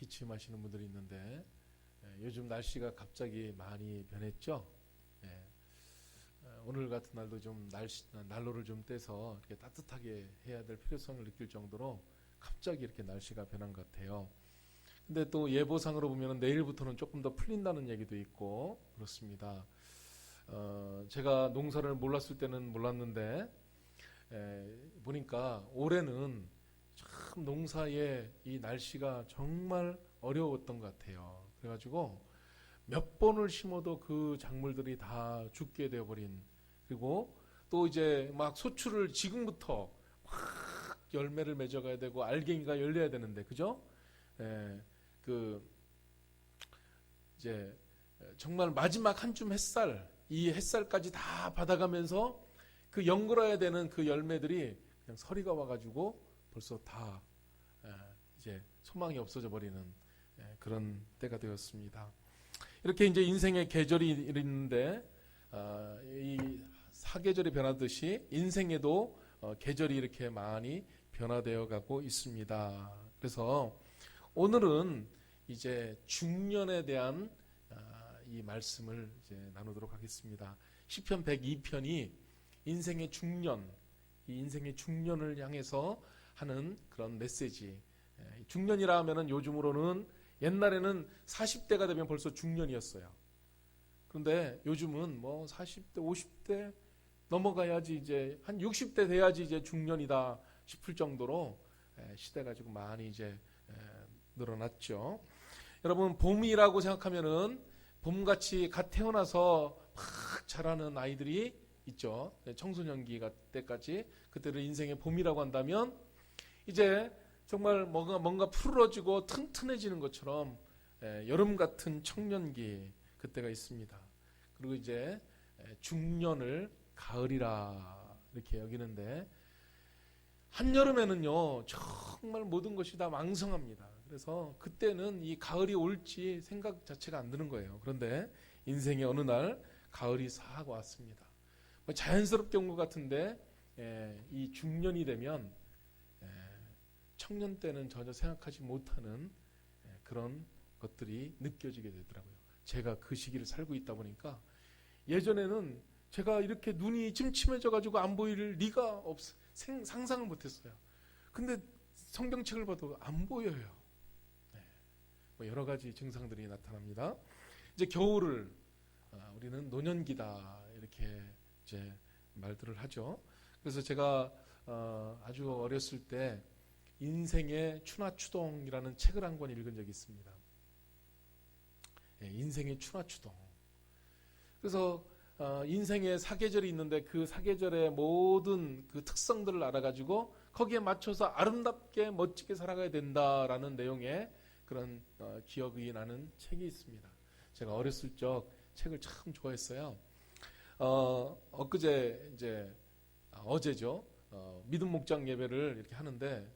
기침하시는 분들이 있는데 요즘 날씨가 갑자기 많이 변했죠. 오늘 같은 날도 좀 난로를 좀 떼서 이렇게 따뜻하게 해야 될 필요성을 느낄 정도로 갑자기 이렇게 날씨가 변한 것 같아요. 근데 또 예보상으로 보면 내일부터는 조금 더 풀린다는 얘기도 있고 그렇습니다. 제가 농사를 몰랐을 때는 몰랐는데 보니까 올해는 참 농사에 이 날씨가 정말 어려웠던 것 같아요. 그래가지고 몇 번을 심어도 그 작물들이 다 죽게 되어버린, 그리고 또 이제 막 소출을 지금부터 막 열매를 맺어가야 되고 알갱이가 열려야 되는데, 그죠? 이제 정말 마지막 한 줌 햇살, 이 햇살까지 다 받아가면서 그 연그러야 되는 그 열매들이 그냥 서리가 와가지고 벌써 다 이제 소망이 없어져 버리는 그런 때가 되었습니다. 이렇게 이제 인생의 계절이 있는데 이 사계절이 변하듯이 인생에도 계절이 이렇게 많이 변화되어 가고 있습니다. 그래서 오늘은 이제 중년에 대한 이 말씀을 이제 나누도록 하겠습니다. 시편 102편이 인생의 중년, 이 인생의 중년을 향해서 하는 그런 메시지. 중년이라 하면은 요즘으로는, 옛날에는 40대가 되면 벌써 중년이었어요. 그런데 요즘은 뭐 40대, 50대 넘어가야지, 이제 한 60대 돼야지 이제 중년이다 싶을 정도로 시대가 조금 많이 이제 늘어났죠. 여러분, 봄이라고 생각하면은 봄같이 갓 태어나서 막 자라는 아이들이 있죠. 청소년기 때까지, 그때를 인생의 봄이라고 한다면 이제 정말 뭔가 푸르러지고 튼튼해지는 것처럼 여름 같은 청년기, 그때가 있습니다. 그리고 이제 중년을 가을이라 이렇게 여기는데, 한여름에는요 정말 모든 것이 다 왕성합니다. 그래서 그때는 이 가을이 올지 생각 자체가 안 드는 거예요. 그런데 인생의 어느 날 가을이 싹 왔습니다. 자연스럽게 온 것 같은데 이 중년이 되면 청년 때는 전혀 생각하지 못하는 그런 것들이 느껴지게 되더라고요. 제가 그 시기를 살고 있다 보니까, 예전에는 제가 이렇게 눈이 침침해져 가지고 안 보일 리가 상상을 못했어요. 근데 성경책을 봐도 안 보여요. 여러 가지 증상들이 나타납니다. 이제 겨울을 우리는 노년기다 이렇게 이제 말들을 하죠. 그래서 제가 아주 어렸을 때 인생의 추나추동이라는 책을 한 권 읽은 적이 있습니다. 인생의 추나추동. 그래서 인생의 사계절이 있는데 그 사계절의 모든 그 특성들을 알아가지고 거기에 맞춰서 아름답게 멋지게 살아가야 된다라는 내용의 그런 기억이 나는 책이 있습니다. 제가 어렸을 적 책을 참 좋아했어요. 엊그제 이제 어제죠. 믿음 목장 예배를 이렇게 하는데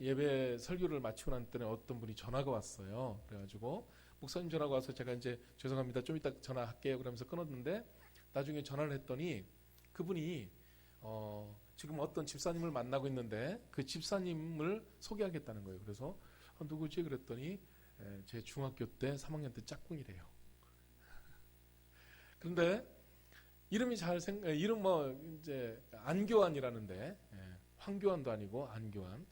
예배 설교를 마치고 난 때는 어떤 분이 전화가 왔어요. 그래가지고 목사님 전화가 와서 제가 이제 죄송합니다, 좀 이따 전화할게요 그러면서 끊었는데, 나중에 전화를 했더니 그분이 지금 어떤 집사님을 만나고 있는데 그 집사님을 소개하겠다는 거예요. 그래서 누구지? 그랬더니 제 중학교 때 3학년 때 짝꿍이래요. 그런데 이름이 이름 뭐 이제 안교환이라는데, 황교안도 아니고 안교환.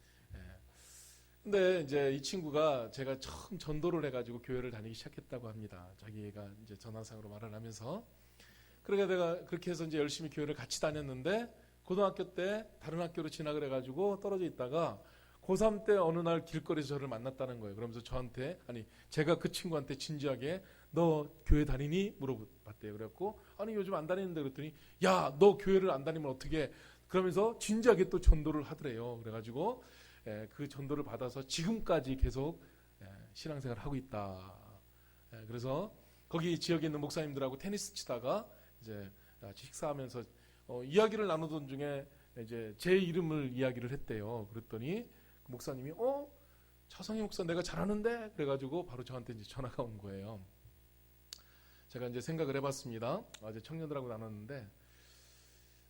근데 이제 이 친구가 제가 처음 전도를 해가지고 교회를 다니기 시작했다고 합니다. 자기가 이제 전화상으로 말을 하면서. 그러니까 내가 그렇게 해서 이제 열심히 교회를 같이 다녔는데, 고등학교 때 다른 학교로 진학을 해가지고 떨어져 있다가 고3 때 어느 날 길거리에서 저를 만났다는 거예요. 그러면서 저한테, 아니 제가 그 친구한테 진지하게 너 교회 다니니? 물어봤대요. 그래갖고 아니 요즘 안 다니는데, 그랬더니 야, 너 교회를 안 다니면 어떻게, 그러면서 진지하게 또 전도를 하더래요. 그래가지고 그 전도를 받아서 지금까지 계속 신앙생활을 하고 있다. 그래서 거기 지역에 있는 목사님들하고 테니스 치다가 이제 식사하면서 이야기를 나누던 중에 이제 제 이름을 이야기를 했대요. 그랬더니 그 목사님이 차성희 목사 내가 잘하는데, 그래가지고 바로 저한테 이제 전화가 온 거예요. 제가 이제 생각을 해봤습니다. 어제 청년들하고 나눴는데,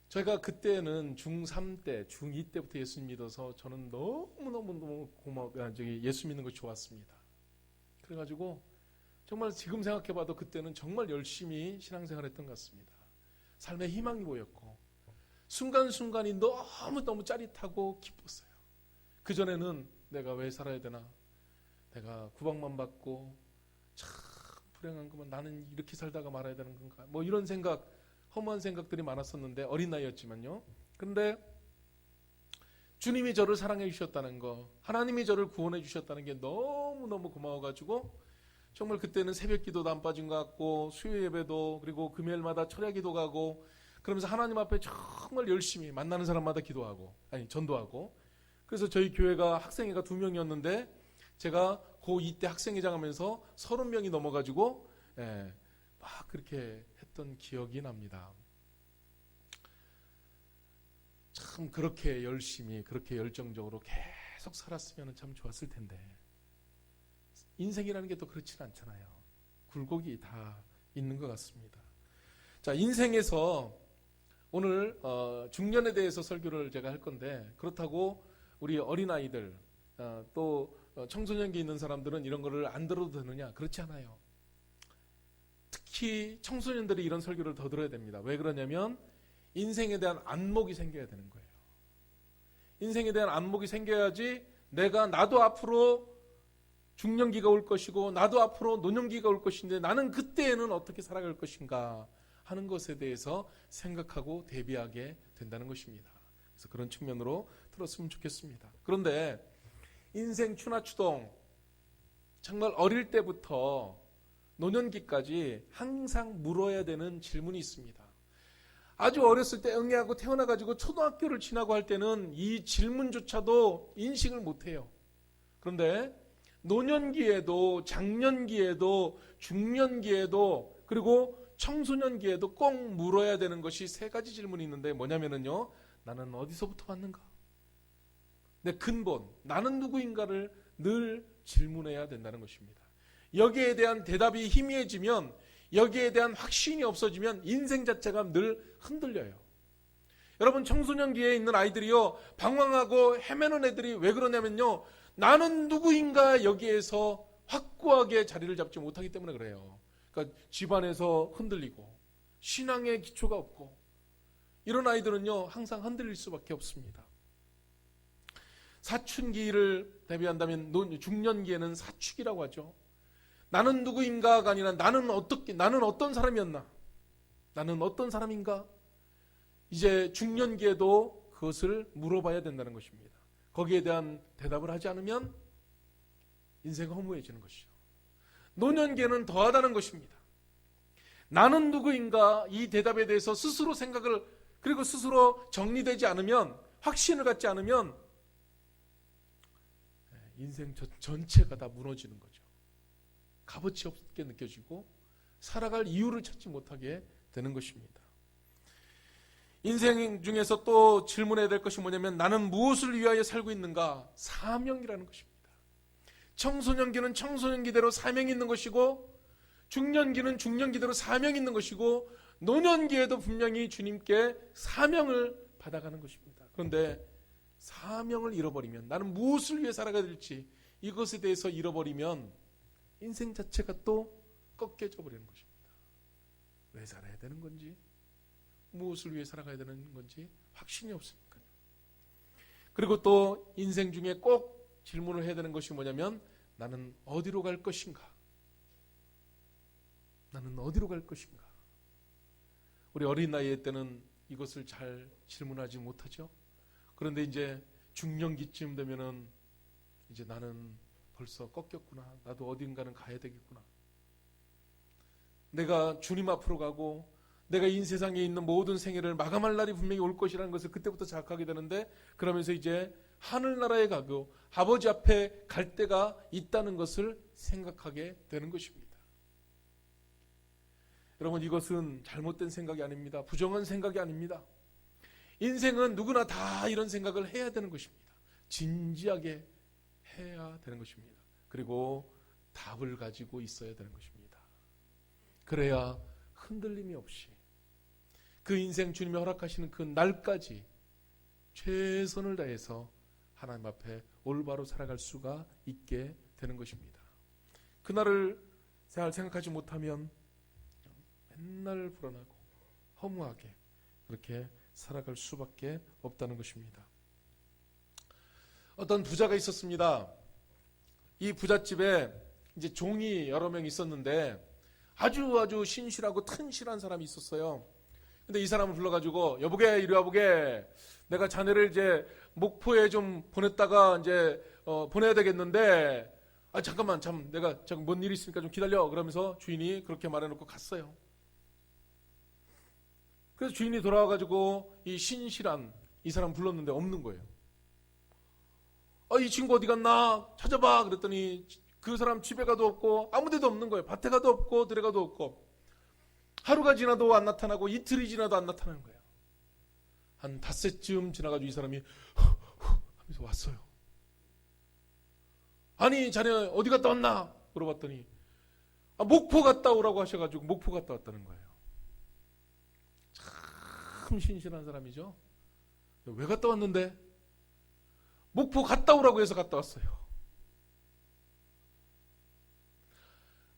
저희가 그때는 중3 때, 중2 때부터 예수 믿어서 저는 너무 고마워, 예수 믿는 것이 좋았습니다. 그래가지고 정말 지금 생각해봐도 그때는 정말 열심히 신앙생활했던 것 같습니다. 삶에 희망이 보였고 순간순간이 너무너무 짜릿하고 기뻤어요. 그전에는 내가 왜 살아야 되나, 내가 구박만 받고 참 불행한 거면 나는 이렇게 살다가 말아야 되는 건가, 뭐 이런 생각, 허무한 생각들이 많았었는데, 어린 나이였지만요. 그런데 주님이 저를 사랑해 주셨다는 거, 하나님이 저를 구원해 주셨다는 게 너무너무 고마워가지고 정말 그때는 새벽 기도도 안 빠진 것 같고 수요 예배도, 그리고 금요일마다 철야 기도 가고 그러면서 하나님 앞에 정말 열심히 만나는 사람마다 기도하고, 전도하고. 그래서 저희 교회가 학생회가 2명이었는데 제가 고2 때 학생회장 하면서 30명이 넘어가지고 막 그렇게 했던 기억이 납니다. 참 그렇게 열심히, 그렇게 열정적으로 계속 살았으면 참 좋았을 텐데 인생이라는 게 또 그렇지는 않잖아요. 굴곡이 다 있는 것 같습니다. 자, 인생에서 오늘 중년에 대해서 설교를 제가 할 건데, 그렇다고 우리 어린아이들 또 청소년기 있는 사람들은 이런 거를 안 들어도 되느냐? 그렇지 않아요. 특히 청소년들이 이런 설교를 더 들어야 됩니다. 왜 그러냐면 인생에 대한 안목이 생겨야 되는 거예요. 인생에 대한 안목이 생겨야지 나도 앞으로 중년기가 올 것이고 나도 앞으로 노년기가 올 것인데 나는 그때에는 어떻게 살아갈 것인가 하는 것에 대해서 생각하고 대비하게 된다는 것입니다. 그래서 그런 측면으로 들었으면 좋겠습니다. 그런데 인생 추나추동, 정말 어릴 때부터 노년기까지 항상 물어야 되는 질문이 있습니다. 아주 어렸을 때 응애하고 태어나가지고 초등학교를 지나고 할 때는 이 질문조차도 인식을 못해요. 그런데 노년기에도, 장년기에도, 중년기에도, 그리고 청소년기에도 꼭 물어야 되는 것이 3가지 질문이 있는데 뭐냐면요, 나는 어디서부터 왔는가? 내 근본, 나는 누구인가를 늘 질문해야 된다는 것입니다. 여기에 대한 대답이 희미해지면, 여기에 대한 확신이 없어지면 인생 자체가 늘 흔들려요. 여러분, 청소년기에 있는 아이들이요, 방황하고 헤매는 애들이 왜 그러냐면요, 나는 누구인가 여기에서 확고하게 자리를 잡지 못하기 때문에 그래요. 그러니까 집안에서 흔들리고 신앙의 기초가 없고 이런 아이들은요 항상 흔들릴 수밖에 없습니다. 사춘기를 대비한다면 중년기에는 사축이라고 하죠. 나는 누구인가가 아니라 나는 어떤 사람이었나? 나는 어떤 사람인가? 이제 중년기에도 그것을 물어봐야 된다는 것입니다. 거기에 대한 대답을 하지 않으면 인생이 허무해지는 것이죠. 노년기에는 더하다는 것입니다. 나는 누구인가? 이 대답에 대해서 스스로 생각을, 그리고 스스로 정리되지 않으면, 확신을 갖지 않으면 인생 전체가 다 무너지는 거죠. 값어치 없게 느껴지고 살아갈 이유를 찾지 못하게 되는 것입니다. 인생 중에서 또 질문해야 될 것이 뭐냐면 나는 무엇을 위하여 살고 있는가? 사명이라는 것입니다. 청소년기는 청소년기대로 사명이 있는 것이고 중년기는 중년기대로 사명이 있는 것이고 노년기에도 분명히 주님께 사명을 받아가는 것입니다. 그런데 사명을 잃어버리면, 나는 무엇을 위해 살아가야 될지 이것에 대해서 잃어버리면 인생 자체가 또 꺾여져 버리는 것입니다. 왜 살아야 되는 건지, 무엇을 위해 살아가야 되는 건지 확신이 없으니까요. 그리고 또 인생 중에 꼭 질문을 해야 되는 것이 뭐냐면 나는 어디로 갈 것인가? 나는 어디로 갈 것인가? 우리 어린 나이 때는 이것을 잘 질문하지 못하죠. 그런데 이제 중년기쯤 되면은 이제 나는 벌써 꺾였구나. 나도 어딘가는 가야 되겠구나. 내가 주님 앞으로 가고 내가 이 세상에 있는 모든 생애를 마감할 날이 분명히 올 것이라는 것을 그때부터 자각하게 되는데, 그러면서 이제 하늘나라에 가고 아버지 앞에 갈 때가 있다는 것을 생각하게 되는 것입니다. 여러분, 이것은 잘못된 생각이 아닙니다. 부정한 생각이 아닙니다. 인생은 누구나 다 이런 생각을 해야 되는 것입니다. 진지하게 해야 되는 것입니다. 그리고 답을 가지고 있어야 되는 것입니다. 그래야 흔들림이 없이 그 인생 주님이 허락하시는 그 날까지 최선을 다해서 하나님 앞에 올바로 살아갈 수가 있게 되는 것입니다. 그날을 잘 생각하지 못하면 맨날 불안하고 허무하게 그렇게 살아갈 수밖에 없다는 것입니다. 어떤 부자가 있었습니다. 이 부잣집에 이제 종이 여러 명 있었는데 아주 신실하고 튼실한 사람이 있었어요. 근데 이 사람을 불러가지고 여보게 이리 와보게, 내가 자네를 이제 목포에 좀 보냈다가 이제 보내야 되겠는데 잠깐만 내가 뭔 일이 있으니까 좀 기다려. 그러면서 주인이 그렇게 말해놓고 갔어요. 그래서 주인이 돌아와가지고 이 신실한 이 사람 불렀는데 없는 거예요. 이 친구 어디 갔나 찾아봐. 그랬더니 그 사람 집에 가도 없고 아무 데도 없는 거예요. 밭에 가도 없고 들에 가도 없고, 하루가 지나도 안 나타나고 이틀이 지나도 안 나타나는 거예요. 한 닷새쯤 지나가지고 이 사람이 하면서 왔어요. 아니 자네 어디 갔다 왔나 물어봤더니 목포 갔다 오라고 하셔가지고 목포 갔다 왔다는 거예요. 참 신실한 사람이죠. 왜 갔다 왔는데? 목포 갔다 오라고 해서 갔다 왔어요.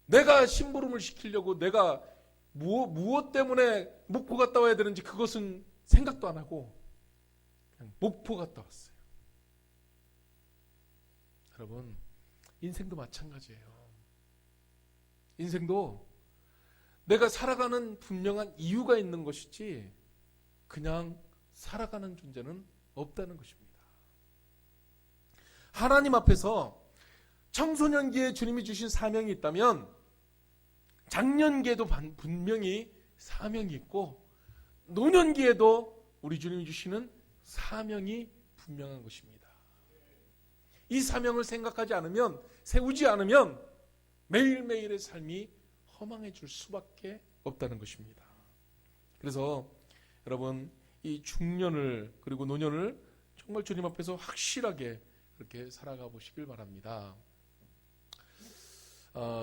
내가 심부름을 시키려고 내가 무엇 때문에 목포 갔다 와야 되는지 그것은 생각도 안 하고 그냥 목포 갔다 왔어요. 여러분, 인생도 마찬가지예요. 인생도 내가 살아가는 분명한 이유가 있는 것이지 그냥 살아가는 존재는 없다는 것입니다. 하나님 앞에서 청소년기에 주님이 주신 사명이 있다면 장년기에도 분명히 사명이 있고 노년기에도 우리 주님이 주시는 사명이 분명한 것입니다. 이 사명을 생각하지 않으면, 세우지 않으면 매일매일의 삶이 허망해질 수밖에 없다는 것입니다. 그래서 여러분, 이 중년을 그리고 노년을 정말 주님 앞에서 확실하게 그렇게 살아가 보시길 바랍니다.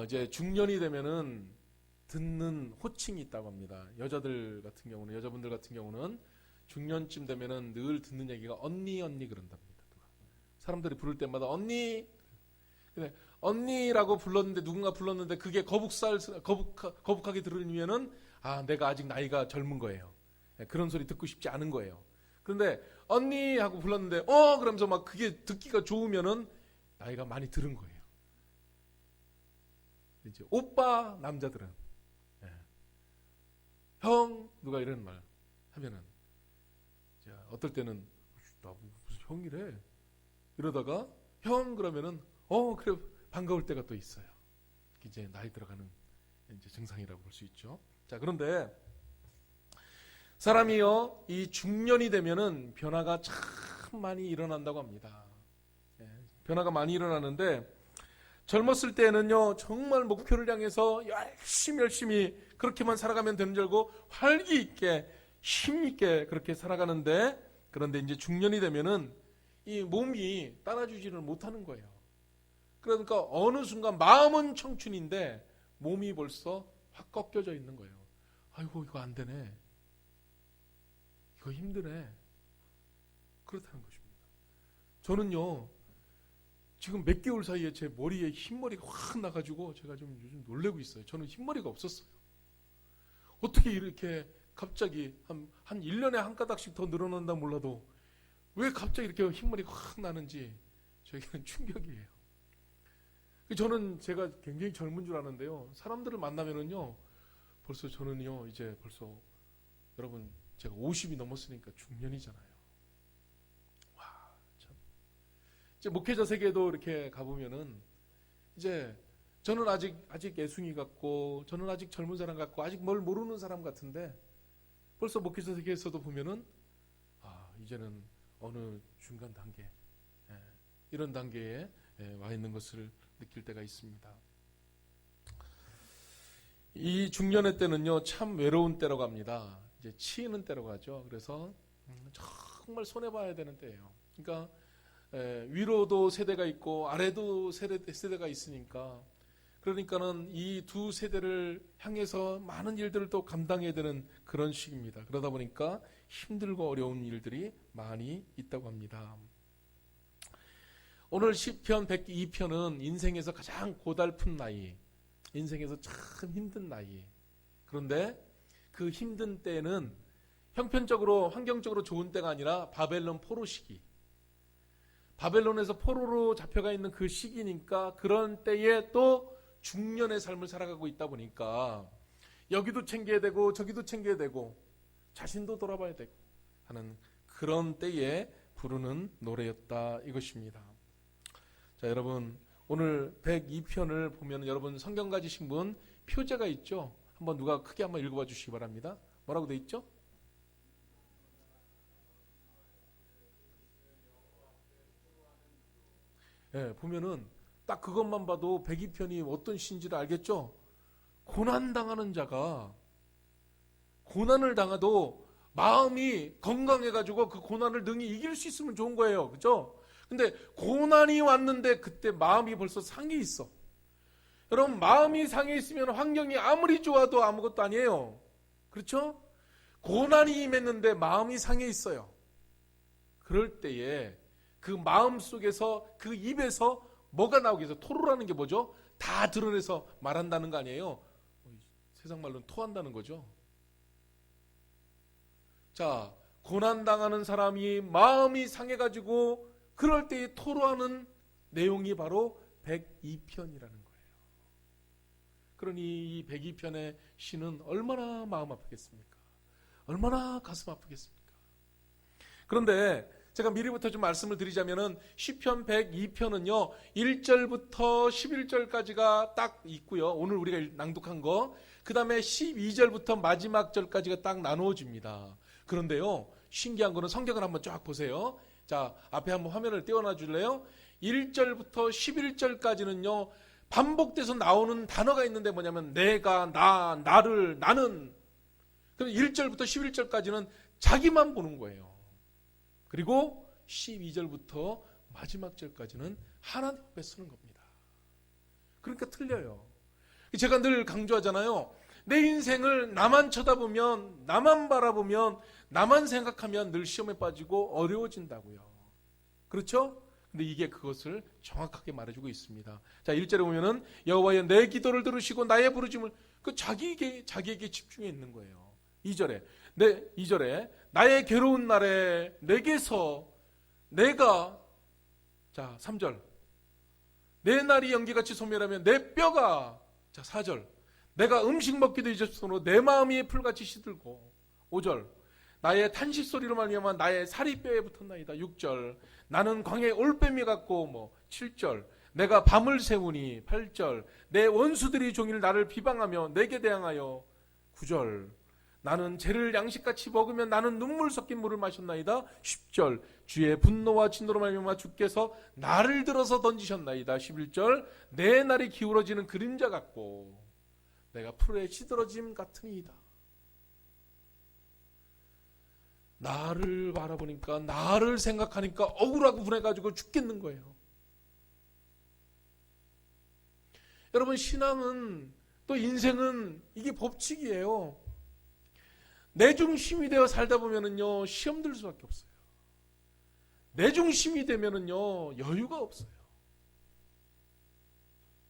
이제 중년이 되면은 듣는 호칭이 있다고 합니다. 여자분들 같은 경우는 중년쯤 되면은 늘 듣는 얘기가 언니 그런답니다. 사람들이 부를 때마다 언니. 근데 언니라고 누군가 불렀는데 그게 거북하게 들으면은 내가 아직 나이가 젊은 거예요. 그런 소리 듣고 싶지 않은 거예요. 그런데 언니 하고 불렀는데 그러면서 막 그게 듣기가 좋으면은 나이가 많이 들은 거예요. 이제 오빠 남자들은 형 누가 이런 말 하면은 어떨 때는 나 무슨 형이래 이러다가 형 그러면은 그래 반가울 때가 또 있어요. 이제 나이 들어가는 이제 증상이라고 볼 수 있죠. 자, 그런데 사람이요 이 중년이 되면은 변화가 참 많이 일어난다고 합니다. 변화가 많이 일어나는데 젊었을 때는요 정말 목표를 향해서 열심히 그렇게만 살아가면 되는 줄 알고 활기 있게 힘 있게 그렇게 살아가는데, 그런데 이제 중년이 되면은 이 몸이 따라주지를 못하는 거예요. 그러니까 어느 순간 마음은 청춘인데 몸이 벌써 확 꺾여져 있는 거예요. 아이고 이거 안 되네, 이거 힘드네, 그렇다는 것입니다. 저는요 지금 몇 개월 사이에 제 머리에 흰머리가 확 나가지고 제가 좀 요즘 놀래고 있어요. 저는 흰머리가 없었어요. 어떻게 이렇게 갑자기 한 1년에 한 가닥씩 더 늘어난다 몰라도 왜 갑자기 이렇게 흰머리가 확 나는지 저에게는 충격이에요. 저는 제가 굉장히 젊은 줄 아는데요. 사람들을 만나면은요 벌써 저는요 이제 벌써 여러분 제가 50이 넘었으니까 중년이잖아요. 와, 참. 이제 목회자 세계도 이렇게 가보면은 이제 저는 아직 애숭이 같고 저는 아직 젊은 사람 같고 아직 뭘 모르는 사람 같은데 벌써 목회자 세계에서도 보면은 이제는 어느 중간 단계 이런 단계에 와 있는 것을 느낄 때가 있습니다. 이 중년의 때는요 참 외로운 때라고 합니다. 이제 치이는 때라고 하죠. 그래서 정말 손해봐야 되는 때예요. 그러니까 위로도 세대가 있고 아래도 세대가 있으니까, 그러니까는 이 두 세대를 향해서 많은 일들을 또 감당해야 되는 그런 시기입니다. 그러다 보니까 힘들고 어려운 일들이 많이 있다고 합니다. 오늘 시편 102편은 인생에서 가장 고달픈 나이, 인생에서 참 힘든 나이. 그런데 그 힘든 때는 형편적으로 환경적으로 좋은 때가 아니라 바벨론 포로 시기, 바벨론에서 포로로 잡혀가 있는 그 시기니까 그런 때에 또 중년의 삶을 살아가고 있다 보니까 여기도 챙겨야 되고 저기도 챙겨야 되고 자신도 돌아봐야 되고 하는 그런 때에 부르는 노래였다 이것입니다. 자, 여러분 오늘 102편을 보면 여러분 성경 가지신 분 표제가 있죠. 한번 누가 크게 한번 읽어봐 주시기 바랍니다. 뭐라고 돼 있죠? 예, 보면은 딱 그것만 봐도 102편이 어떤 시인지를 알겠죠? 고난당하는 자가 고난을 당해도 마음이 건강해가지고 그 고난을 능히 이길 수 있으면 좋은 거예요. 그죠? 근데 고난이 왔는데 그때 마음이 벌써 상해 있어. 여러분 마음이 상해 있으면 환경이 아무리 좋아도 아무것도 아니에요. 그렇죠? 고난이 임했는데 마음이 상해 있어요. 그럴 때에 그 마음 속에서 그 입에서 뭐가 나오게 해서 토로라는 게 뭐죠? 다 드러내서 말한다는 거 아니에요. 세상 말로는 토한다는 거죠. 자, 고난당하는 사람이 마음이 상해가지고 그럴 때에 토로하는 내용이 바로 102편이라는 거예요. 그러니 이 102편의 시는 얼마나 마음 아프겠습니까? 얼마나 가슴 아프겠습니까? 그런데 제가 미리부터 좀 말씀을 드리자면은 시편 102편은요 1절부터 11절까지가 딱 있고요. 오늘 우리가 낭독한 거. 그 다음에 12절부터 마지막 절까지가 딱 나누어집니다. 그런데요 신기한 거는 성경을 한번 쫙 보세요. 자, 앞에 한번 화면을 띄워놔 줄래요? 1절부터 11절까지는요 반복돼서 나오는 단어가 있는데 뭐냐면 내가, 나를, 나는. 그럼 1절부터 11절까지는 자기만 보는 거예요. 그리고 12절부터 마지막 절까지는 하나님 앞에 서는 겁니다. 그러니까 틀려요. 제가 늘 강조하잖아요. 내 인생을 나만 쳐다보면, 나만 바라보면, 나만 생각하면 늘 시험에 빠지고 어려워진다고요. 그렇죠? 근데 이게 그것을 정확하게 말해주고 있습니다. 자, 1절에 보면은 여호와여 내 기도를 들으시고 나의 부르짖음을 자기에게 집중해 있는 거예요. 2절에 나의 괴로운 날에 내게서 내가, 자 3절 내 날이 연기같이 소멸하면 내 뼈가, 자 4절 내가 음식 먹기도 잊었으므로 내 마음이 풀같이 시들고, 5절 나의 탄식 소리로 말미암아 나의 살이 뼈에 붙었나이다. 6절 나는 광야의 올빼미 같고 7절 내가 밤을 새우니. 8절 내 원수들이 종일 나를 비방하며 내게 대항하여. 9절 나는 죄를 양식같이 먹으면 나는 눈물 섞인 물을 마셨나이다. 10절 주의 분노와 진노로 말미암아 주께서 나를 들어서 던지셨나이다. 11절 내 날이 기울어지는 그림자 같고 내가 풀에 시들어짐 같으니이다. 나를 바라보니까, 나를 생각하니까 억울하고 분해가지고 죽겠는 거예요. 여러분 신앙은 또 인생은 이게 법칙이에요. 내 중심이 되어 살다 보면은요 시험 들 수밖에 없어요. 내 중심이 되면은요 여유가 없어요.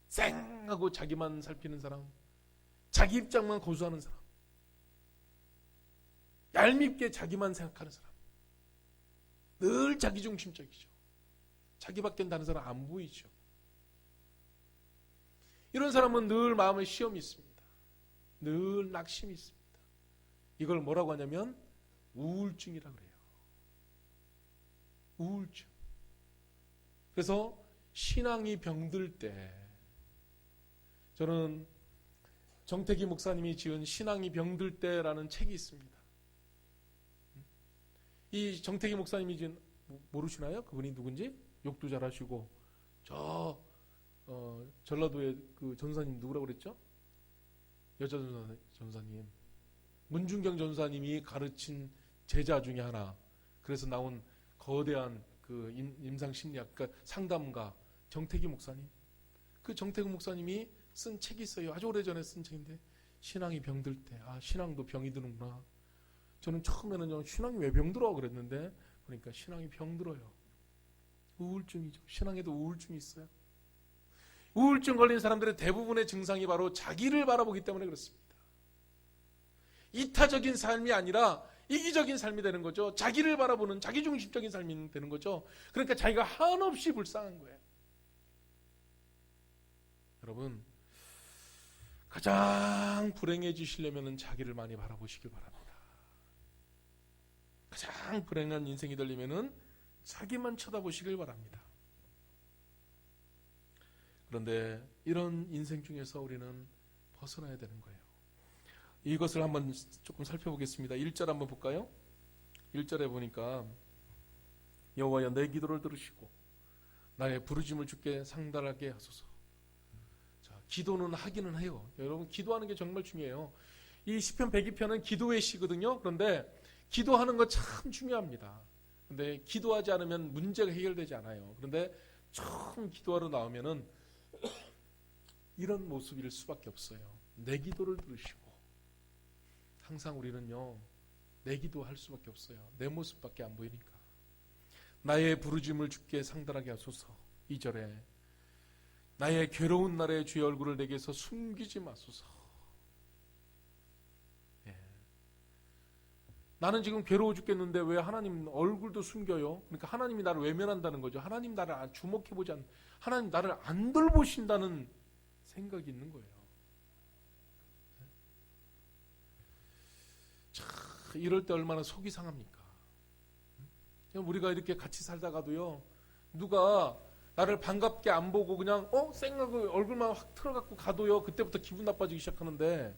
쌩하고 자기만 살피는 사람, 자기 입장만 고수하는 사람, 얄밉게 자기만 생각하는 사람, 늘 자기중심적이죠. 자기밖엔 다른 사람 안 보이죠. 이런 사람은 늘 마음에 시험이 있습니다. 늘 낙심이 있습니다. 이걸 뭐라고 하냐면 우울증이라고 그래요. 우울증. 그래서 신앙이 병들 때, 저는 정태기 목사님이 지은 신앙이 병들 때라는 책이 있습니다. 이 정태기 목사님이 지은, 모르시나요? 그분이 누군지? 욕도 잘하시고 전라도의 그 전사님 누구라고 그랬죠? 여자 전사님 문중경 전사님이 가르친 제자 중에 하나. 그래서 나온 거대한 그 임상심리학, 그러니까 상담가 정태기 목사님. 그 정태기 목사님이 쓴 책이 있어요. 아주 오래전에 쓴 책인데 신앙이 병들 때, 신앙도 병이 드는구나. 저는 처음에는요 신앙이 왜 병들어 그랬는데, 그러니까 신앙이 병들어요. 우울증이죠. 신앙에도 우울증이 있어요. 우울증 걸린 사람들의 대부분의 증상이 바로 자기를 바라보기 때문에 그렇습니다. 이타적인 삶이 아니라 이기적인 삶이 되는 거죠. 자기를 바라보는 자기중심적인 삶이 되는 거죠. 그러니까 자기가 한없이 불쌍한 거예요. 여러분, 가장 불행해지시려면 자기를 많이 바라보시길 바랍니다. 가장 불행한 인생이 되려면 자기만 쳐다보시길 바랍니다. 그런데 이런 인생 중에서 우리는 벗어나야 되는 거예요. 이것을 한번 조금 살펴보겠습니다. 1절 한번 볼까요? 1절에 보니까 여호와여 내 기도를 들으시고 나의 부르짖음을 주께 상달하게 하소서. 자, 기도는 하기는 해요. 여러분, 기도하는 게 정말 중요해요. 이 시편 102편은 기도의 시거든요. 그런데 기도하는 거 참 중요합니다. 근데 기도하지 않으면 문제가 해결되지 않아요. 그런데 처음 기도하러 나오면은 이런 모습일 수밖에 없어요. 내 기도를 들으시고. 항상 우리는요, 내 기도할 수밖에 없어요. 내 모습밖에 안 보이니까. 나의 부르짖음을 주께 상달하게 하소서. 2절에 나의 괴로운 날에 주의 얼굴을 내게서 숨기지 마소서. 예. 나는 지금 괴로워 죽겠는데 왜 하나님 얼굴도 숨겨요? 그러니까 하나님이 나를 외면한다는 거죠. 하나님 나를 주목해보지 않는, 하나님 나를 안 돌보신다는 생각이 있는 거예요. 참, 이럴 때 얼마나 속이 상합니까? 우리가 이렇게 같이 살다가도요, 누가 나를 반갑게 안 보고 그냥 쌩하고 얼굴만 확 틀어갖고 가도요, 그때부터 기분 나빠지기 시작하는데,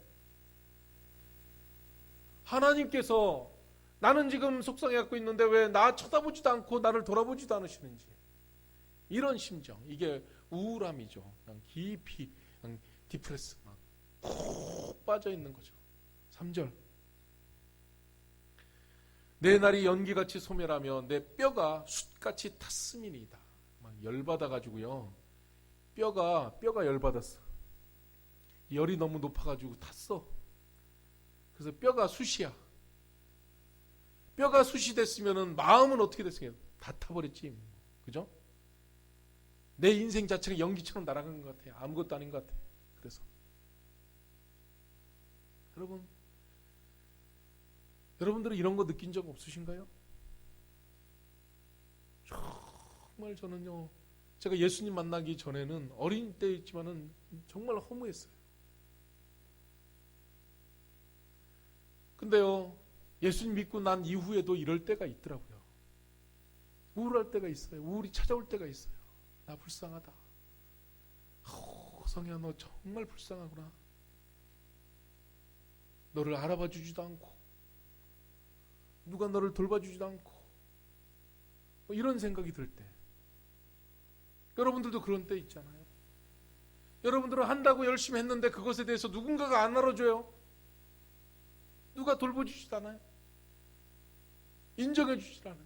하나님께서 나는 지금 속상해 갖고 있는데 왜 나 쳐다보지도 않고 나를 돌아보지도 않으시는지, 이런 심정, 이게 우울함이죠. 그냥 깊이 그냥 디프레스 막 푹 빠져 있는 거죠. 3절 내 날이 연기같이 소멸하며 내 뼈가 숯같이 탔음이니이다. 막 열받아가지고요, 뼈가 열받았어. 열이 너무 높아가지고 탔어. 그래서 뼈가 숯이야. 뼈가 숯이 됐으면은 마음은 어떻게 됐어요? 다 타버렸지. 그죠? 내 인생 자체가 연기처럼 날아간 것 같아요. 아무것도 아닌 것 같아요. 그래서 여러분들은 이런 거 느낀 적 없으신가요? 정말 저는요, 제가 예수님 만나기 전에는 어린 때였지만은 정말 허무했어요. 근데요, 예수님 믿고 난 이후에도 이럴 때가 있더라고요. 우울할 때가 있어요. 우울이 찾아올 때가 있어요. 나 불쌍하다. 성희야, 너 정말 불쌍하구나. 너를 알아봐 주지도 않고 누가 너를 돌봐주지도 않고, 이런 생각이 들 때, 여러분들도 그런 때 있잖아요. 여러분들은 한다고 열심히 했는데 그것에 대해서 누군가가 안 알아줘요. 누가 돌봐주지도 않아요. 인정해 주지도 않아요.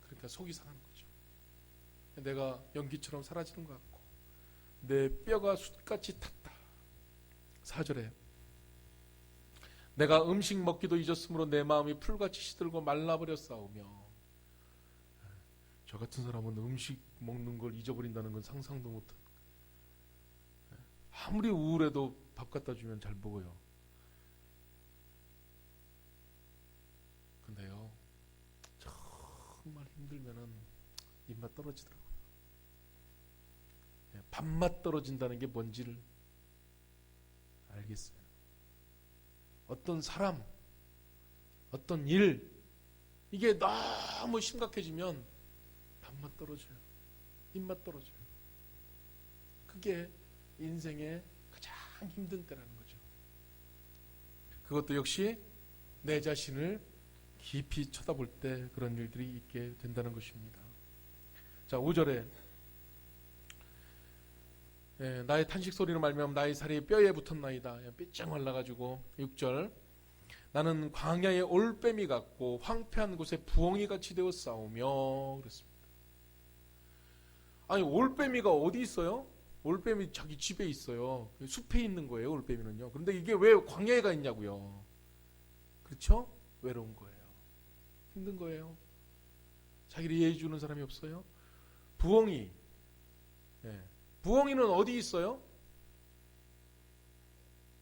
그러니까 속이 상하는 거죠. 내가 연기처럼 사라지는 것 같고 내 뼈가 숯같이 탔다. 4절에 내가 음식 먹기도 잊었으므로 내 마음이 풀같이 시들고 말라버렸사오며. 저 같은 사람은 음식 먹는 걸 잊어버린다는 건 상상도 못한. 아무리 우울해도 밥 갖다 주면 잘 먹어요. 근데요, 정말 힘들면은 입맛 떨어지더라고요. 밥맛 떨어진다는 게 뭔지를 알겠어요. 어떤 사람, 어떤 일, 이게 너무 심각해지면 밥맛 떨어져요. 입맛 떨어져요. 그게 인생의 가장 힘든 때라는 거죠. 그것도 역시 내 자신을 깊이 쳐다볼 때 그런 일들이 있게 된다는 것입니다. 자, 5절에 나의 탄식 소리로 말미암아 나의 살이 뼈에 붙었나이다. 삐쩍 말라가지고. 6절 나는 광야의 올빼미 같고 황폐한 곳에 부엉이 같이 되어 싸우며. 그랬습니다. 아니, 올빼미가 어디 있어요? 올빼미 자기 집에 있어요. 숲에 있는 거예요, 올빼미는요. 그런데 이게 왜 광야에 가 있냐고요. 그렇죠? 외로운 거예요. 힘든 거예요. 자기를 이해해 주는 사람이 없어요? 부엉이. 예. 부엉이는 어디 있어요?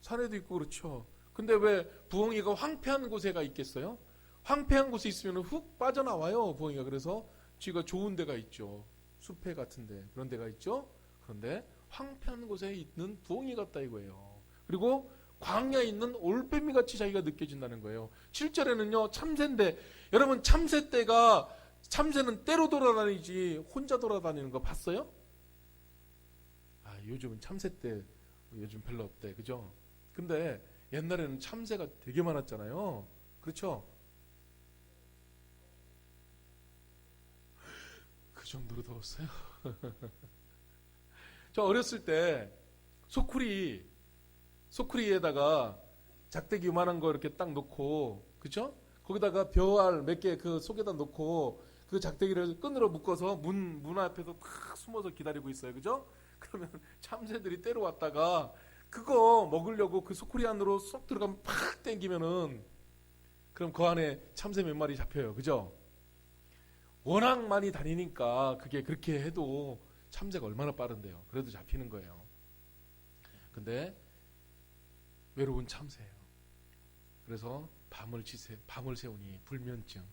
산에도 있고 그렇죠. 근데 왜 부엉이가 황폐한 곳에가 있겠어요? 황폐한 곳에 있으면 훅 빠져나와요, 부엉이가. 그래서 쥐가 좋은 데가 있죠. 숲에 같은데 그런 데가 있죠. 그런데 황폐한 곳에 있는 부엉이 같다 이거예요. 그리고 광야에 있는 올빼미 같이 자기가 느껴진다는 거예요. 7절에는요 참새인데, 여러분 참새는 때로 돌아다니지 혼자 돌아다니는 거 봤어요? 아, 요즘은 참새 때 요즘 별로 없대, 그죠? 근데 옛날에는 참새가 되게 많았잖아요. 그렇죠? 그 정도로 더웠어요. 저 어렸을 때 소쿠리에다가 작대기 요만한 거 이렇게 딱 놓고, 그죠? 거기다가 벼알 몇 개 그 속에다 놓고 그 작대기를 끈으로 묶어서 문 앞에서 탁 숨어서 기다리고 있어요. 그죠? 그러면 참새들이 때로 왔다가 그거 먹으려고 그 소쿠리 안으로 쏙 들어가면 팍 당기면은 그럼 그 안에 참새 몇 마리 잡혀요. 그죠? 워낙 많이 다니니까 그게 그렇게 해도 참새가 얼마나 빠른데요. 그래도 잡히는 거예요. 근데 외로운 참새예요. 그래서 밤을 새우니 불면증.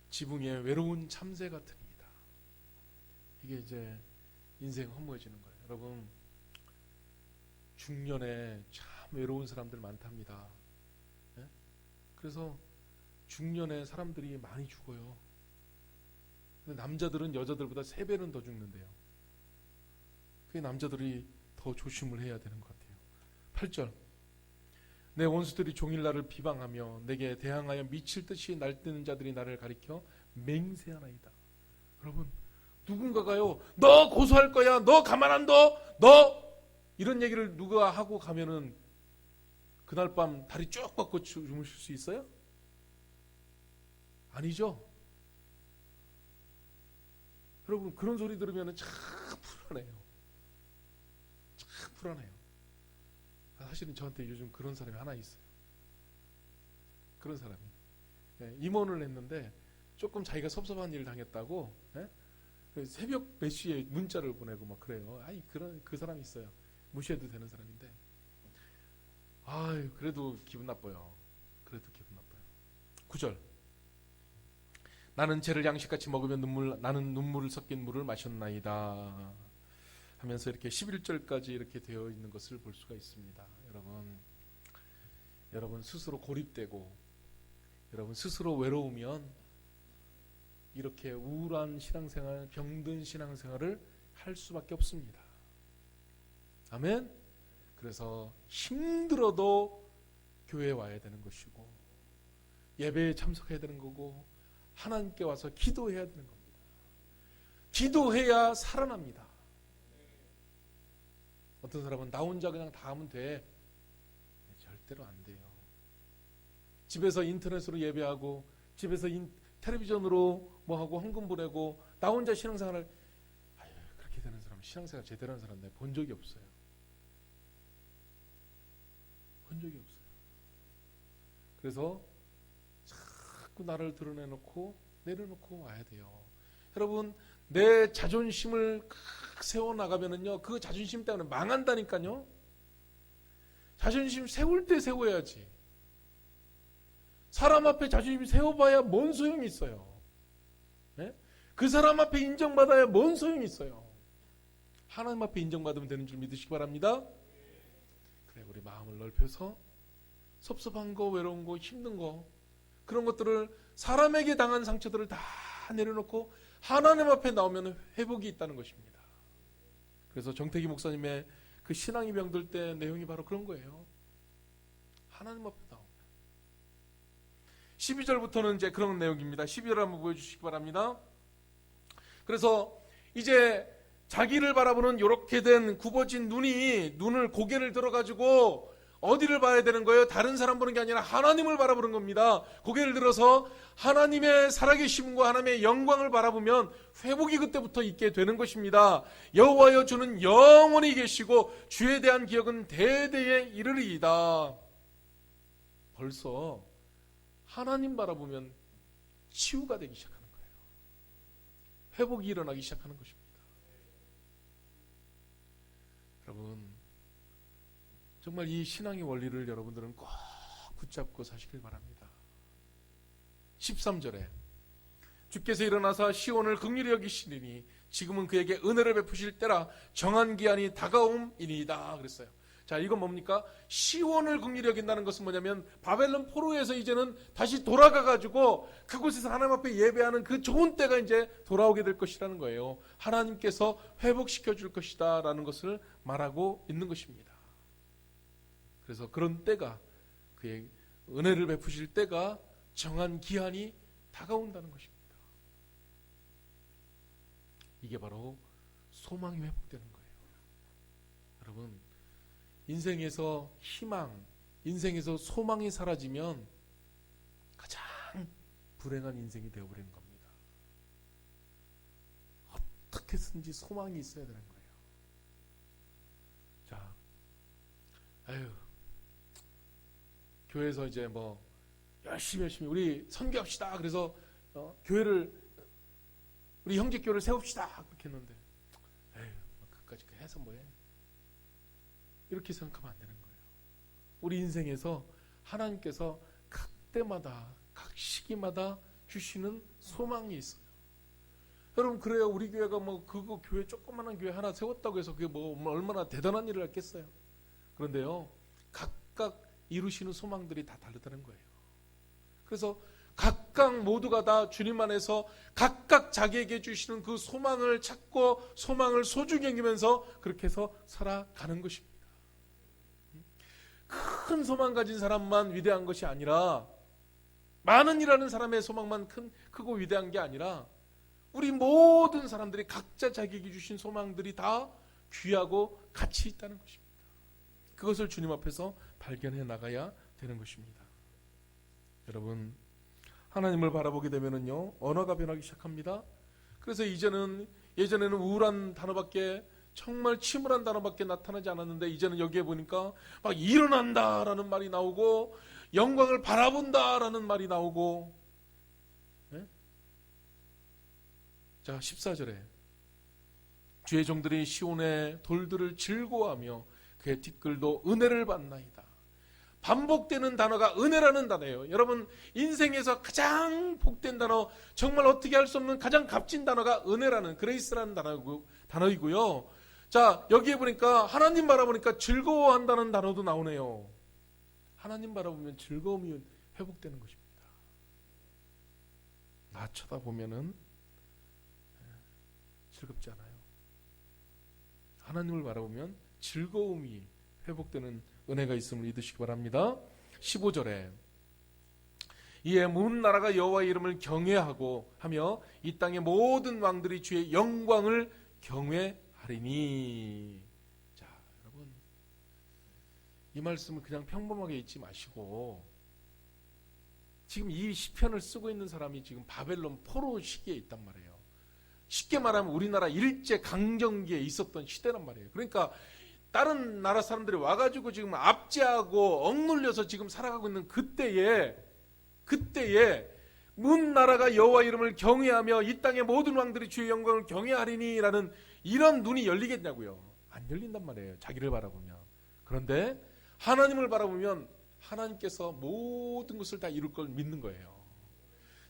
지붕에 외로운 참새 같으니이다. 이게 이제 인생 허무해지는 거예요. 여러분, 중년에 참 외로운 사람들 많답니다. 네? 그래서 중년에 사람들이 많이 죽어요. 근데 남자들은 여자들보다 3배는 더 죽는데요. 그게 남자들이 더 조심을 해야 되는 것 같아요. 8절. 내 원수들이 종일 나를 비방하며 내게 대항하여 미칠 듯이 날뛰는 자들이 나를 가리켜 맹세하나이다. 여러분, 누군가가요, 너 고소할 거야, 너 가만 안 둬, 너 이런 얘기를 누가 하고 가면은 그날 밤 다리 쭉 뻗고 주무실 수 있어요? 아니죠. 여러분, 그런 소리 들으면 참 불안해요. 참 불안해요. 사실은 저한테 요즘 그런 사람이 하나 있어요. 그런 사람이 임원을 했는데 조금 자기가 섭섭한 일을 당했다고 새벽 몇 시에 문자를 보내고 막 그래요. 아이, 그 사람이 있어요. 무시해도 되는 사람인데, 아유, 그래도 기분 나빠요. 9절. 나는 죄를 양식같이 먹으면 나는 눈물을 섞인 물을 마셨나이다 하면서 이렇게 11절까지 이렇게 되어 있는 것을 볼 수가 있습니다. 여러분 스스로 고립되고 여러분 스스로 외로우면 이렇게 우울한 신앙생활, 병든 신앙생활을 할 수밖에 없습니다. 아멘. 그래서 힘들어도 교회에 와야 되는 것이고 예배에 참석해야 되는 거고 하나님께 와서 기도해야 되는 겁니다. 기도해야 살아납니다. 어떤 사람은 나 혼자 그냥 다 하면 돼. 절대로 안 돼요. 집에서 인터넷으로 예배하고 집에서 텔레비전으로 뭐하고 헌금 보내고 나 혼자 신앙생활을, 그렇게 되는 사람, 신앙생활 제대로 하는 사람 내가 본 적이 없어요. 그래서 자꾸 나를 드러내놓고 내려놓고 와야 돼요. 여러분, 내 자존심을 세워나가면은요, 그 자존심 때문에 망한다니까요. 자존심 세울 때 세워야지. 사람 앞에 자존심 세워봐야 뭔 소용이 있어요. 네? 그 사람 앞에 인정받아야 뭔 소용이 있어요. 하나님 앞에 인정받으면 되는 줄 믿으시기 바랍니다. 그래, 우리 마음을 넓혀서 섭섭한 거, 외로운 거, 힘든 거, 그런 것들을, 사람에게 당한 상처들을 다 내려놓고 하나님 앞에 나오면 회복이 있다는 것입니다. 그래서 정태기 목사님의 그 신앙이 병들 때 내용이 바로 그런 거예요. 하나님 앞에 나오면. 12절부터는 이제 그런 내용입니다. 12절 한번 보여주시기 바랍니다. 그래서 이제 자기를 바라보는 이렇게 된 굽어진 눈을 고개를 들어가지고 어디를 봐야 되는 거예요? 다른 사람 보는 게 아니라 하나님을 바라보는 겁니다. 고개를 들어서 하나님의 살아계심과 하나님의 영광을 바라보면 회복이 그때부터 있게 되는 것입니다. 여호와여, 주는 영원히 계시고 주에 대한 기억은 대대에 이르리이다. 벌써 하나님 바라보면 치유가 되기 시작하는 거예요. 회복이 일어나기 시작하는 것입니다. 여러분, 정말 이 신앙의 원리를 여러분들은 꼭 붙잡고 사시길 바랍니다. 13절에 주께서 일어나사 시온을 긍휼히 여기시리니 지금은 그에게 은혜를 베푸실 때라 정한 기한이 다가옴이니이다 그랬어요. 자, 이건 뭡니까? 시온을 긍휼히 여긴다는 것은 뭐냐면 바벨론 포로에서 이제는 다시 돌아가가지고 그곳에서 하나님 앞에 예배하는 그 좋은 때가 이제 돌아오게 될 것이라는 거예요. 하나님께서 회복시켜 줄 것이다 라는 것을 말하고 있는 것입니다. 그래서 그런 때가, 그의 은혜를 베푸실 때가 정한 기한이 다가온다는 것입니다. 이게 바로 소망이 회복되는 거예요. 여러분, 인생에서 희망, 인생에서 소망이 사라지면 가장 불행한 인생이 되어버리는 겁니다. 어떻게든지 소망이 있어야 되는 거예요. 자, 교회에서 이제 뭐 열심히 우리 선교합시다. 그래서 교회를, 우리 형제교회를 세웁시다. 그렇게 했는데 그까짓 거 해서 뭐해? 이렇게 생각하면 안 되는 거예요. 우리 인생에서 하나님께서 각 때마다, 각 시기마다 주시는 소망이 있어요. 여러분, 그래요. 우리 교회가 뭐 그거 교회 조그마한 교회 하나 세웠다고 해서 그게 뭐 얼마나 대단한 일을 했겠어요. 그런데요, 각각 이루시는 소망들이 다 다르다는 거예요. 그래서 각각 모두가 다 주님 안에서 각각 자기에게 주시는 그 소망을 찾고 소망을 소중히 여기면서 그렇게 해서 살아가는 것입니다. 큰 소망 가진 사람만 위대한 것이 아니라, 많은 일하는 사람의 소망만 크고 위대한 게 아니라, 우리 모든 사람들이 각자 자기에게 주신 소망들이 다 귀하고 가치 있다는 것입니다. 그것을 주님 앞에서 발견해 나가야 되는 것입니다. 여러분, 하나님을 바라보게 되면은요, 언어가 변하기 시작합니다. 그래서 예전에는 우울한 단어밖에, 정말 침울한 단어밖에 나타나지 않았는데, 이제는 여기에 보니까 막 일어난다라는 말이 나오고, 영광을 바라본다라는 말이 나오고, 네? 자, 14절에 주의 종들이 시온의 돌들을 즐거워하며 그의 티끌도 은혜를 받나이다. 반복되는 단어가 은혜라는 단어예요. 여러분, 인생에서 가장 복된 단어, 정말 어떻게 할 수 없는 가장 값진 단어가 은혜라는, 그레이스라는 단어이고요. 자, 여기에 보니까 하나님 바라보니까 즐거워한다는 단어도 나오네요. 하나님 바라보면 즐거움이 회복되는 것입니다. 나 쳐다보면은 즐겁지 않아요. 하나님을 바라보면 즐거움이 회복되는 은혜가 있음을 믿으시기 바랍니다. 15절에 이에 문 나라가 여호와의 이름을 경외하고 하며 이 땅의 모든 왕들이 주의 영광을 경외하리니. 자, 여러분, 이 말씀을 그냥 평범하게 읽지 마시고, 지금 이 시편을 쓰고 있는 사람이 지금 바벨론 포로 시기에 있단 말이에요. 쉽게 말하면 우리나라 일제 강점기에 있었던 시대란 말이에요. 그러니까 다른 나라 사람들이 와가지고 지금 압제하고 억눌려서 지금 살아가고 있는 그때에 문 나라가 여호와 이름을 경외하며 이 땅의 모든 왕들이 주의 영광을 경외하리니라는 이런 눈이 열리겠냐고요. 안 열린단 말이에요. 자기를 바라보면. 그런데 하나님을 바라보면 하나님께서 모든 것을 다 이룰 걸 믿는 거예요.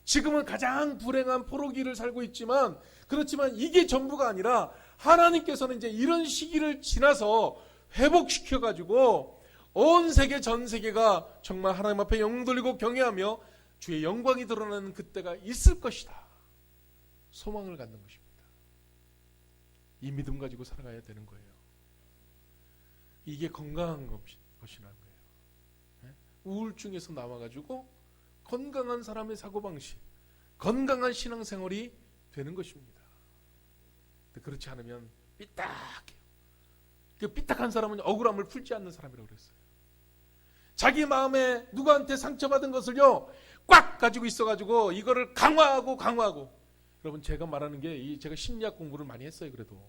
지금은 가장 불행한 포로기를 살고 있지만, 그렇지만 이게 전부가 아니라 하나님께서는 이제 이런 시기를 지나서 회복시켜가지고 온 세계, 전 세계가 정말 하나님 앞에 영 돌리고 경외하며 주의 영광이 드러나는 그때가 있을 것이다. 소망을 갖는 것입니다. 이 믿음 가지고 살아가야 되는 거예요. 이게 건강한 것이라는 거예요. 우울증에서 나와가지고 건강한 사람의 사고방식, 건강한 신앙생활이 되는 것입니다. 그렇지 않으면 삐딱해요. 그 삐딱한 사람은 억울함을 풀지 않는 사람이라고 그랬어요. 자기 마음에 누구한테 상처받은 것을요 꽉 가지고 있어가지고 이거를 강화하고. 여러분, 제가 말하는 게 제가 심리학 공부를 많이 했어요. 그래도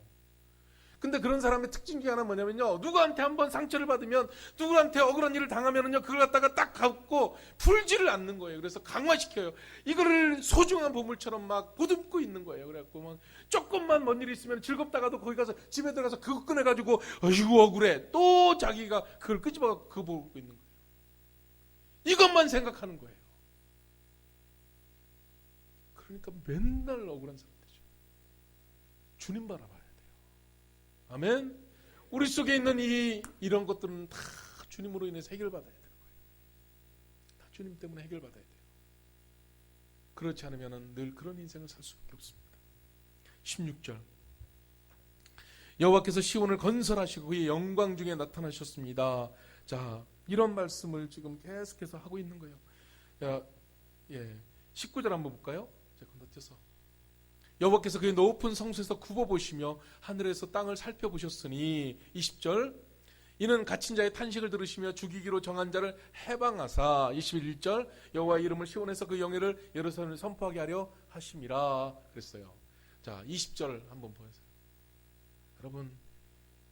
근데 그런 사람의 특징 중에 하나 뭐냐면요, 누구한테 한번 상처를 받으면, 누구한테 억울한 일을 당하면은요, 그걸 갖다가 딱 갖고 풀지를 않는 거예요. 그래서 강화시켜요. 이거를 소중한 보물처럼 막 보듬고 있는 거예요. 그래갖고 막 조금만 뭔 일이 있으면 즐겁다가도 거기 가서 집에 들어가서 그거 꺼내가지고 아이고 억울해, 또 자기가 그걸 끄집어갖고 그거 보고 있는 거예요. 이것만 생각하는 거예요. 그러니까 맨날 억울한 사람 되죠. 주님 바라봐야 돼요. 아멘. 우리 속에 있는 이런 것들은 다 주님으로 인해서 해결받아야 되는 거예요. 다 주님 때문에 해결받아야 돼요. 그렇지 않으면 늘 그런 인생을 살 수밖에 없습니다. 16절, 여호와께서 시온을 건설하시고 그의 영광 중에 나타나셨습니다. 자, 이런 말씀을 지금 계속해서 하고 있는 거예요. 19절 한번 볼까요? 제가 건너뛰어서, 여호와께서 그의 높은 성소에서 굽어보시며 하늘에서 땅을 살펴보셨으니, 20절, 이는 갇힌 자의 탄식을 들으시며 죽이기로 정한 자를 해방하사, 21절, 여호와의 이름을 시온에서 그 영예를 예루살렘에 선포하게 하려 하심이라 그랬어요. 자, 20절 한번 보세요. 여러분,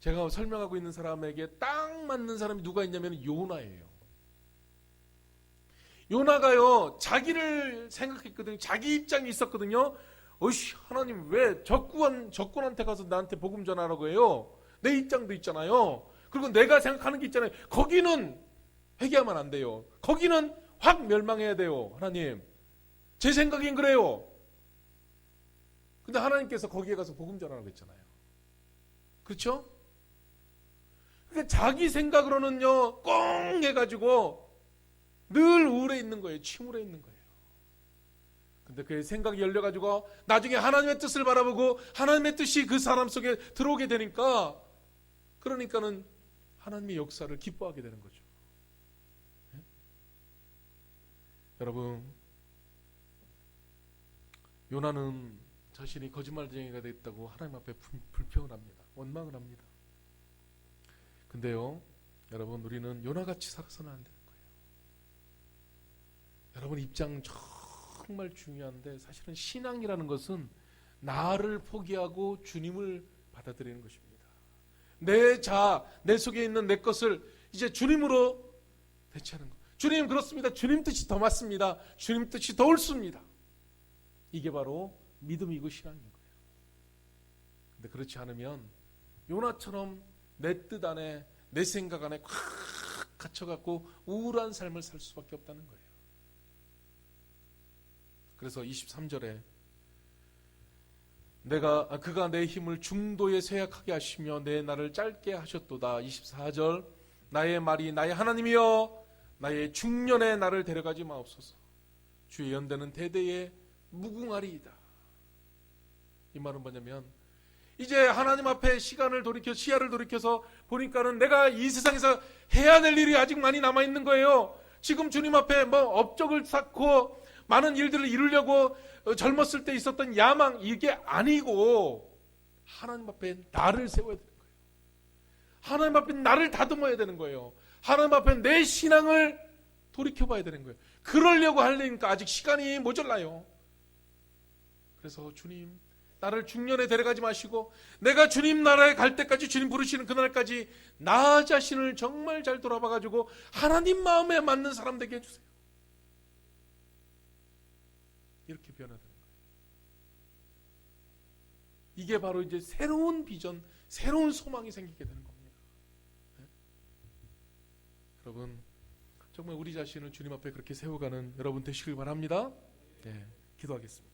제가 설명하고 있는 사람에게 딱 맞는 사람이 누가 있냐면 요나예요. 요나가요, 자기를 생각했거든요. 자기 입장이 있었거든요. 어이씨, 하나님 왜 적군한테 가서 나한테 복음 전하라고 해요? 내 입장도 있잖아요. 그리고 내가 생각하는 게 있잖아요. 거기는 회개하면 안 돼요. 거기는 확 멸망해야 돼요. 하나님, 제 생각엔 그래요. 근데 하나님께서 거기에 가서 복음 전하라고 했잖아요. 그렇죠? 그러니까 자기 생각으로는요, 꽁 해가지고 늘 우울해 있는 거예요. 침울해 있는 거예요. 근데 그의 생각이 열려가지고 나중에 하나님의 뜻을 바라보고 하나님의 뜻이 그 사람 속에 들어오게 되니까, 그러니까는 하나님의 역사를 기뻐하게 되는 거죠. 네? 여러분, 요나는 자신이 거짓말쟁이가 됐다고 하나님 앞에 불평을 합니다. 원망을 합니다. 근데요, 여러분, 우리는 요나같이 살아서는 안 되는 거예요. 여러분, 입장 정말 중요한데, 사실은 신앙이라는 것은 나를 포기하고 주님을 받아들이는 것입니다. 내 속에 있는 내 것을 이제 주님으로 대체하는 것. 주님, 그렇습니다. 주님 뜻이 더 맞습니다. 주님 뜻이 더 옳습니다. 이게 바로 믿음이고 신앙인 거예요. 근데 그렇지 않으면 요나처럼 내 뜻 안에, 내 생각 안에 콱 갇혀갖고 우울한 삶을 살 수밖에 없다는 거예요. 그래서 23절에 그가 내 힘을 중도에 쇠약하게 하시며 내 날을 짧게 하셨도다. 24절, 나의 말이 나의 하나님이여 나의 중년에 나를 데려가지 마옵소서. 주의 연대는 대대에 무궁하리이다. 이 말은 뭐냐면, 이제 하나님 앞에 시야를 돌이켜서 보니까는 내가 이 세상에서 해야 될 일이 아직 많이 남아있는 거예요. 지금 주님 앞에 업적을 쌓고 많은 일들을 이루려고 젊었을 때 있었던 야망, 이게 아니고 하나님 앞에 나를 세워야 되는 거예요. 하나님 앞에 나를 다듬어야 되는 거예요. 하나님 앞에 내 신앙을 돌이켜봐야 되는 거예요. 그러려고 하려니까 아직 시간이 모자라요. 그래서 주님, 나를 중년에 데려가지 마시고 내가 주님 나라에 갈 때까지, 주님 부르시는 그날까지 나 자신을 정말 잘 돌아봐가지고 하나님 마음에 맞는 사람 되게 해주세요. 이렇게 변화되는 거예요. 이게 바로 이제 새로운 비전, 새로운 소망이 생기게 되는 겁니다. 네? 여러분, 정말 우리 자신을 주님 앞에 그렇게 세워가는 여러분 되시길 바랍니다. 네, 기도하겠습니다.